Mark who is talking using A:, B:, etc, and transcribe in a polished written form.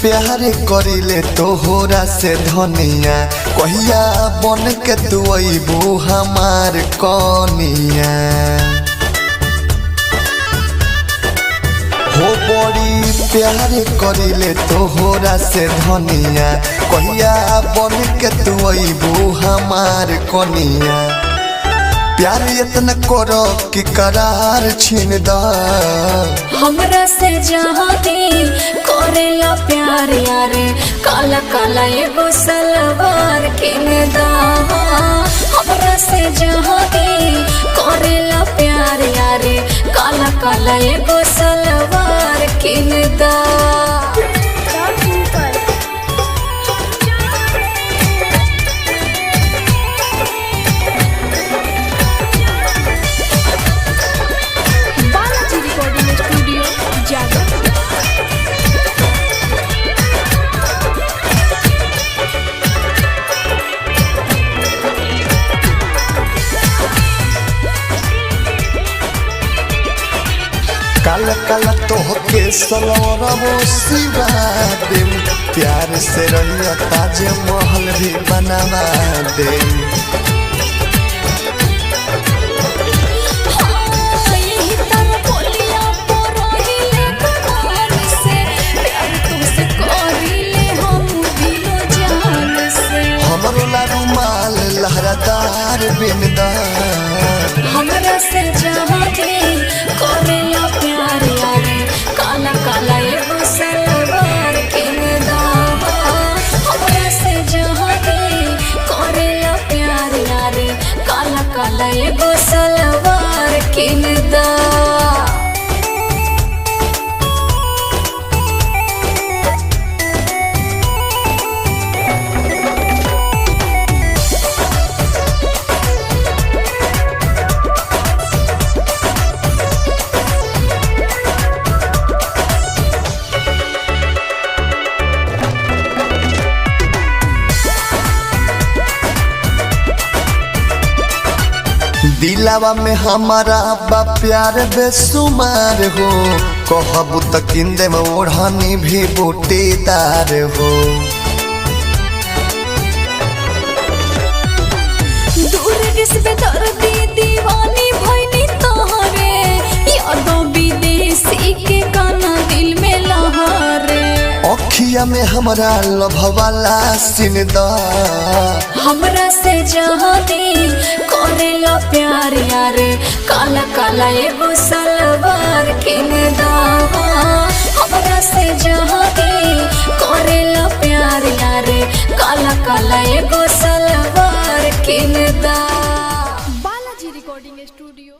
A: प्यार करिले तोहरा से धनिया कहिया बन के तू अबू हमार कनिया हो बड़ी प्यार करिले तोहरा से धनिया कहिया बन के तू अबू हमार कनिया प्यार इतना करो कि करार छीन दा
B: हमरा से जहादी करेला प्यार यारे काला काला एगो सलवार किन दा हमरा से जहादी करेला प्यार यारे काला काला एगो सलवार किन दा
A: काला काला तोहके सलवारबो सिवा देम प्यार से रहिया ताज महल भी बनवा देम हमरो ला रुमाल लहरादार बिनदार
B: हमरा से जहादी करेला प्यार यारे काला काला एगो सलवार किन दा हमरा से जहादी करेला प्यार यारे काला काला एगो सलवार किन दा
A: दिलावा में हमारा बा प्यार बेसुमार हो कहबू त किंदे में ओढ़नी भी बूटीदार हो
B: दूर किसबे दर्दी दीवानी भइनी तोहरे यादों विदेशी के गाना दिल में लहरे
A: अखिया में हमारा लभवाला सिनदा
B: हमरा से जहादी करेला प्यार यारे काला काला एगो सलवार किन दा हमरा से जहादी करेला प्यार यारे काला काला एगो सलवार किन दा। Balaji recording studio.